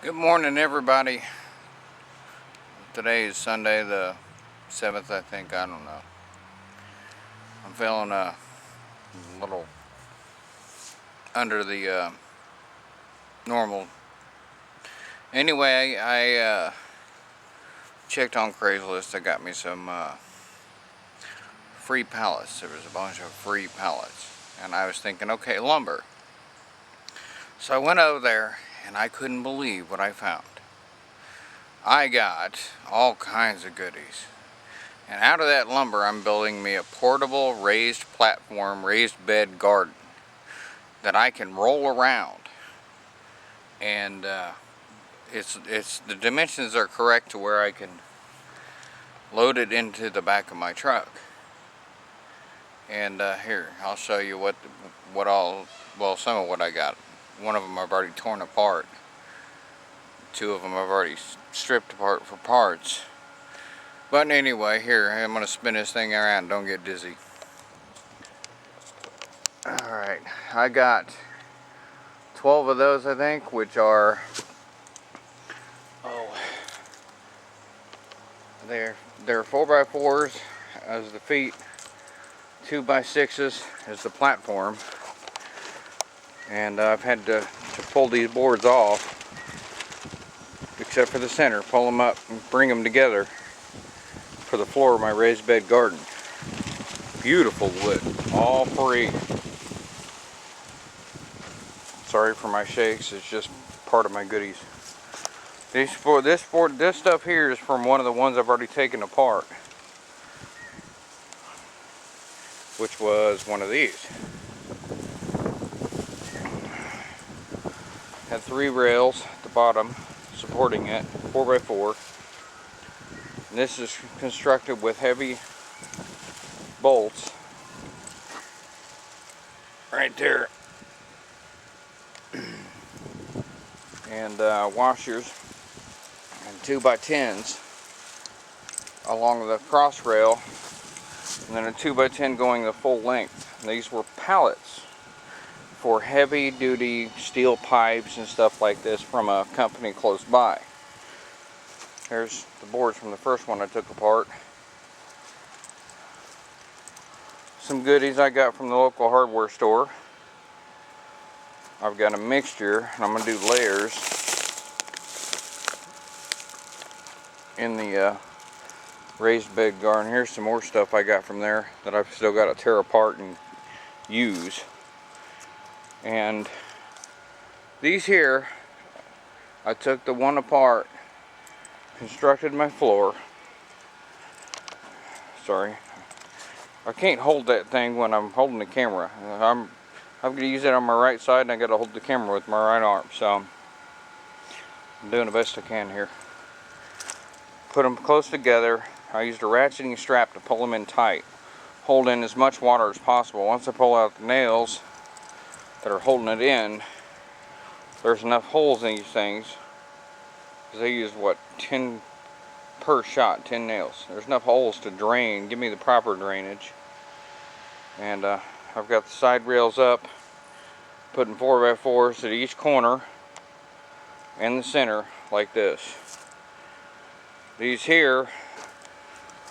Good morning, everybody. Today is Sunday the 7th, I think. I don't know. I'm feeling a little under the normal. Anyway, I checked on Craigslist. I got me some free pallets. There was a bunch of free pallets. And I was thinking, okay, lumber. So I went over there and I couldn't believe what I found. I got all kinds of goodies. And out of that lumber, I'm building me a portable raised platform, raised bed garden that I can roll around. And it's the dimensions are correct to where I can load it into the back of my truck. And here, I'll show you some of what I got. One of them I've already torn apart. Two of them I've already stripped apart for parts. But anyway, here, I'm going to spin this thing around. Don't get dizzy. Alright, I got 12 of those, I think, which are, they're 4x4s as the feet, 2x6s as the platform. And I've had to pull these boards off, except for the center, pull them up and bring them together for the floor of my raised bed garden. Beautiful wood, all free. Sorry for my shakes, it's just part of my goodies. This stuff here is from one of the ones I've already taken apart, which was one of these. Had 3 rails at the bottom supporting it, 4x4. And this is constructed with heavy bolts right there, and washers and 2x10s along the cross rail, and then a 2x10 going the full length. And these were pallets for heavy duty steel pipes and stuff like this from a company close by. Here's the boards from the first one I took apart. Some goodies I got from the local hardware store. I've got a mixture, and I'm going to do layers in the raised bed garden. Here's some more stuff I got from there that I've still got to tear apart and use. And these here, I took the one apart, constructed my floor. Sorry, I can't hold that thing when I'm holding the camera. I'm going to use it on my right side, and I got to hold the camera with my right arm. So I'm doing the best I can here. Put them close together. I used a ratcheting strap to pull them in tight, hold in as much water as possible. Once I pull out the nails that are holding it in, there's enough holes in these things, because they use 10 per shot, 10 nails. There's enough holes to drain, give me the proper drainage. And I've got the side rails up, putting 4x4s at each corner and the center like this. These here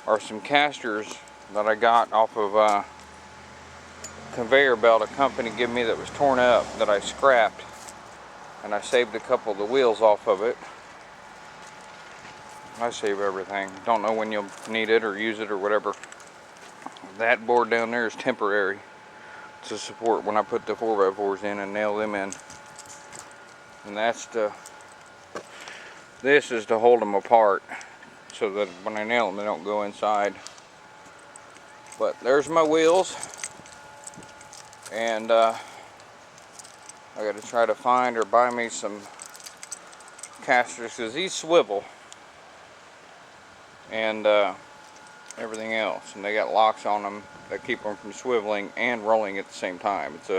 are some casters that I got off of a conveyor belt a company gave me that was torn up, that I scrapped, and I saved a couple of the wheels off of it. I save everything. Don't know when you'll need it or use it or whatever. That board down there is temporary to support when I put the 4x4s in and nail them in. And this is to hold them apart so that when I nail them they don't go inside. But there's my wheels. And I got to try to find or buy me some casters, because these swivel and everything else, and they got locks on them that keep them from swiveling and rolling at the same time. It's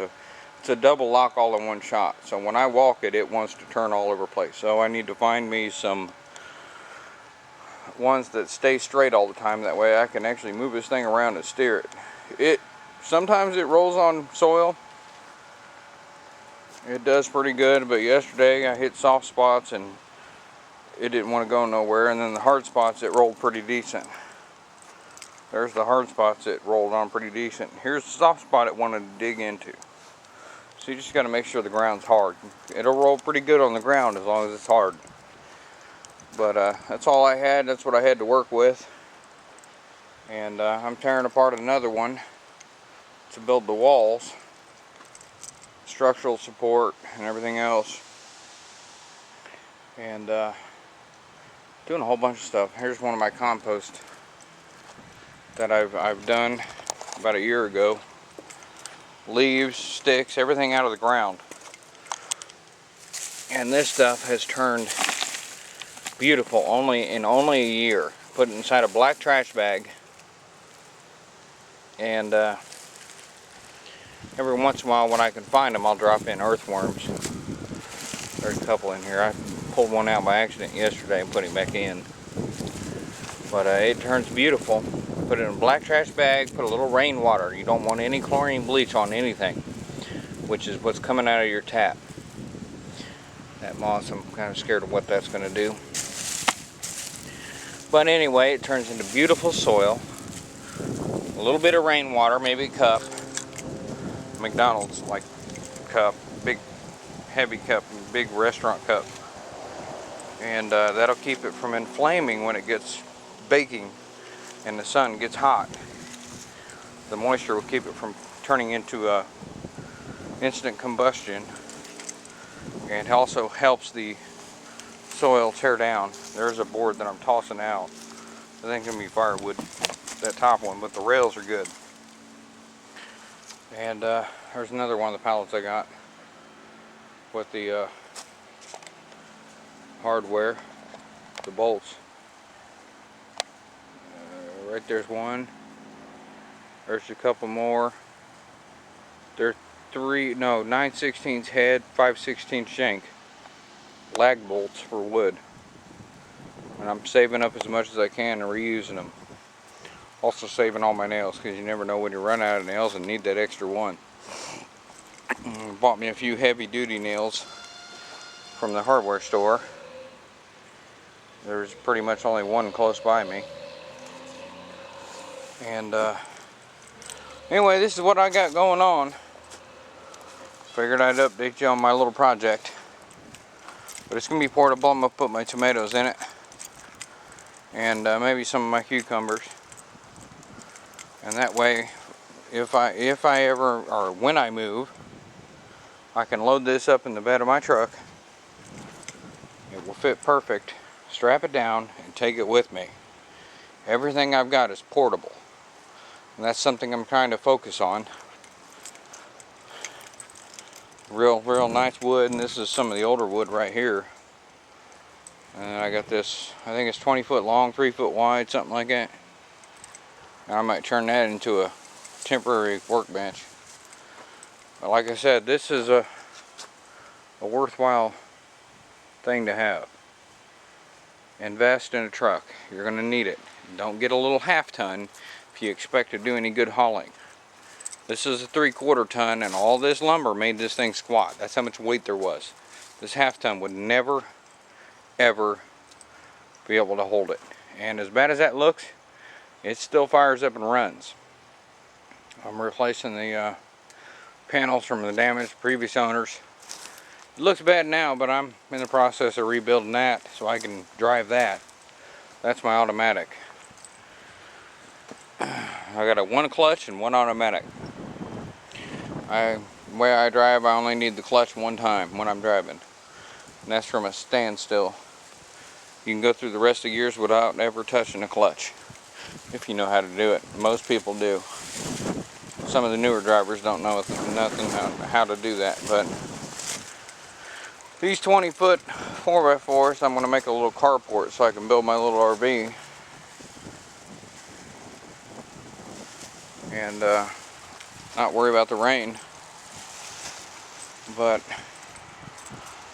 a double lock all in one shot, so when I walk it, it wants to turn all over the place. So I need to find me some ones that stay straight all the time, that way I can actually move this thing around and steer it. Sometimes it rolls on soil. It does pretty good, but yesterday I hit soft spots and it didn't want to go nowhere. And then the hard spots, it rolled pretty decent. There's the hard spots that rolled on pretty decent. Here's the soft spot it wanted to dig into. So you just got to make sure the ground's hard. It'll roll pretty good on the ground as long as it's hard. But that's all I had. That's what I had to work with. And I'm tearing apart another one to build the walls, structural support, and everything else. And doing a whole bunch of stuff. Here's one of my compost that I've done about a year ago. Leaves, sticks, everything out of the ground. And this stuff has turned beautiful in only a year. Put it inside a black trash bag. And every once in a while when I can find them, I'll drop in earthworms. There's a couple in here. I pulled one out by accident yesterday and put him back in. But it turns beautiful. Put it in a black trash bag, put a little rainwater. You don't want any chlorine bleach on anything, which is what's coming out of your tap. That moss, I'm kind of scared of what that's going to do. But anyway, it turns into beautiful soil. A little bit of rainwater, maybe a cup. McDonald's like cup, big heavy cup, big restaurant cup. And that'll keep it from inflaming when it gets baking and the sun gets hot. The moisture will keep it from turning into instant combustion, and also helps the soil tear down. There's a board that I'm tossing out. I think it's gonna be firewood, that top one, but the rails are good. And there's another one of the pallets I got with the hardware, the bolts. Right there's one. There's a couple more. There's 9/16 head, 5/16 shank lag bolts for wood. And I'm saving up as much as I can and reusing them. Also saving all my nails, because you never know when you run out of nails and need that extra one. Bought me a few heavy duty nails from the hardware store. There's pretty much only one close by me. And anyway, this is what I got going on. Figured I'd update you on my little project. But it's going to be portable. I'm going to put my tomatoes in it. And maybe some of my cucumbers. And that way, if I ever, or when I move, I can load this up in the bed of my truck. It will fit perfect. Strap it down and take it with me. Everything I've got is portable. And that's something I'm trying to focus on. Real nice wood, and this is some of the older wood right here. And I got this, I think it's 20 foot long, 3 foot wide, something like that. And I might turn that into a temporary workbench. But like I said, this is a worthwhile thing to have. Invest in a truck. You're going to need it. Don't get a little half ton if you expect to do any good hauling. This is a 3/4 ton, and all this lumber made this thing squat. That's how much weight there was. This half ton would never, ever be able to hold it. And as bad as that looks, it still fires up and runs. I'm replacing the panels from the damaged previous owners. It looks bad now, but I'm in the process of rebuilding that so I can drive that. That's my automatic. I got a 1 clutch and 1 automatic. The way I drive, I only need the clutch 1 time when I'm driving. And that's from a standstill. You can go through the rest of the years without ever touching a clutch, if you know how to do it. Most people do. Some of the newer drivers don't know nothing how to do that. But these 20 foot 4x4s, I'm going to make a little carport so I can build my little RV. And not worry about the rain. But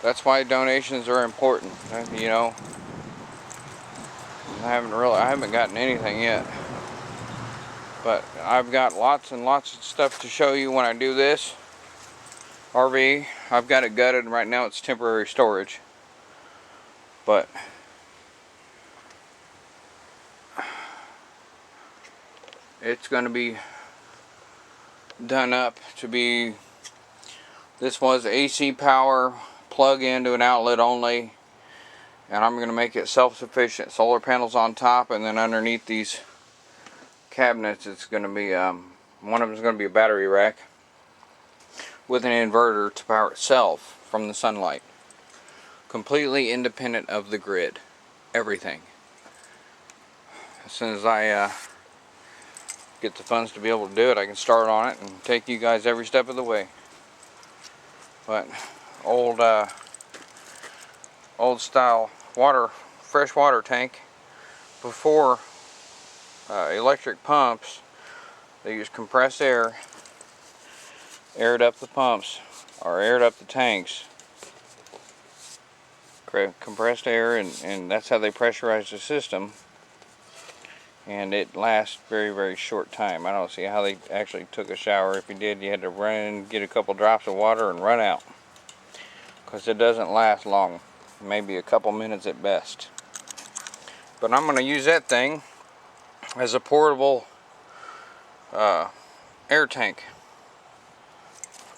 that's why donations are important. You know, I haven't gotten anything yet. But I've got lots and lots of stuff to show you when I do this RV. I've got it gutted right now. It's temporary storage. But it's going to be done up to be, this was AC power, plug into an outlet only, and I'm going to make it self-sufficient. Solar panels on top, and then underneath these cabinets it's going to be, one of them is going to be a battery rack with an inverter to power itself from the sunlight. Completely independent of the grid. Everything. As soon as I get the funds to be able to do it, I can start on it and take you guys every step of the way. But old style fresh water tank, before electric pumps, they use compressed air, aired up the pumps, or aired up the tanks, compressed air, and that's how they pressurize the system, and it lasts very short time. I don't see how they actually took a shower. If you did, you had to run in, get a couple drops of water and run out, because it doesn't last long, maybe a couple minutes at best. But I'm going to use that thing as a portable air tank.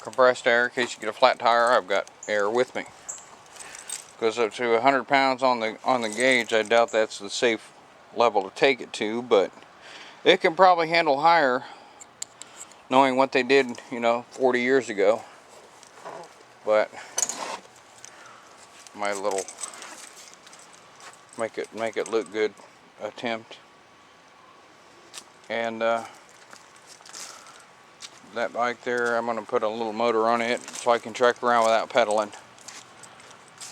Compressed air, in case you get a flat tire, I've got air with me. Goes up to 100 pounds on the gauge. I doubt that's the safe level to take it to, but it can probably handle higher, knowing what they did, 40 years ago. But my little make it look good attempt. And that bike there, I'm going to put a little motor on it so I can trek around without pedaling.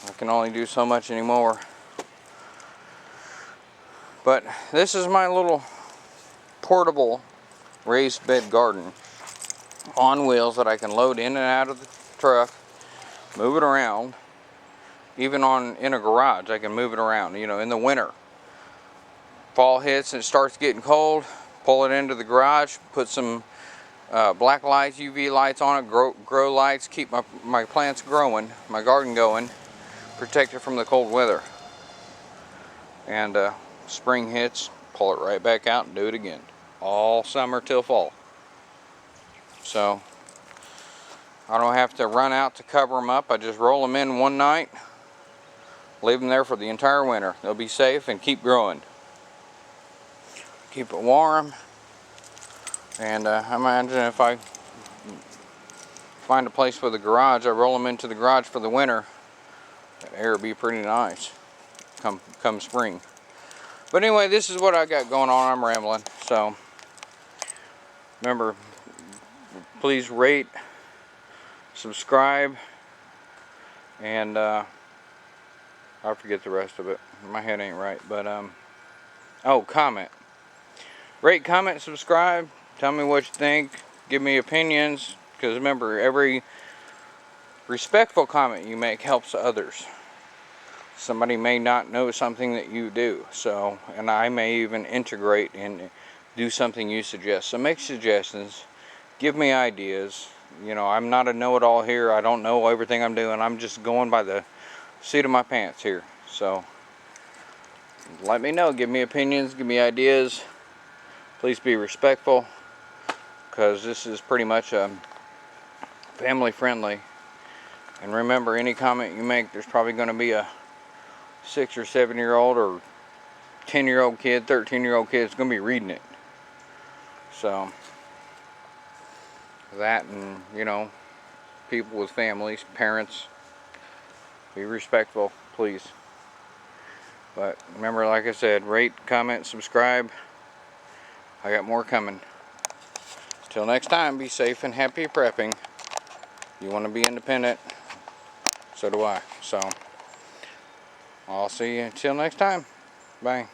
I can only do so much anymore. But this is my little portable raised bed garden on wheels that I can load in and out of the truck, move it around. Even in a garage, I can move it around, in the winter. Fall hits and it starts getting cold, pull it into the garage, put some black lights, UV lights on it, grow lights, keep my plants growing, my garden going, protect it from the cold weather. And spring hits, pull it right back out and do it again. All summer till fall. So I don't have to run out to cover them up. I just roll them in one night, leave them there for the entire winter. They'll be safe and keep growing. Keep it warm. And I imagine if I find a place with a garage, I roll them into the garage for the winter. That air will be pretty nice come spring. But anyway, this is what I got going on. I'm rambling. So remember, please rate, subscribe, and I forget the rest of it. My head ain't right. But comment. Rate, comment, subscribe. Tell me what you think. Give me opinions. Because remember, every respectful comment you make helps others. Somebody may not know something that you do. So, and I may even integrate and do something you suggest. So make suggestions. Give me ideas. I'm not a know-it-all here. I don't know everything I'm doing. I'm just going by the seat of my pants here. So let me know. Give me opinions. Give me ideas. Please be respectful, because this is pretty much family friendly. And remember, any comment you make, there's probably going to be a 6 or 7 year old or 10-year-old kid, 13-year-old kid is going to be reading it. So that, and people with families, parents, be respectful, please. But remember, like I said, rate, comment, subscribe. I got more coming. Till next time, be safe and happy prepping. You want to be independent, so do I. So I'll see you until next time. Bye.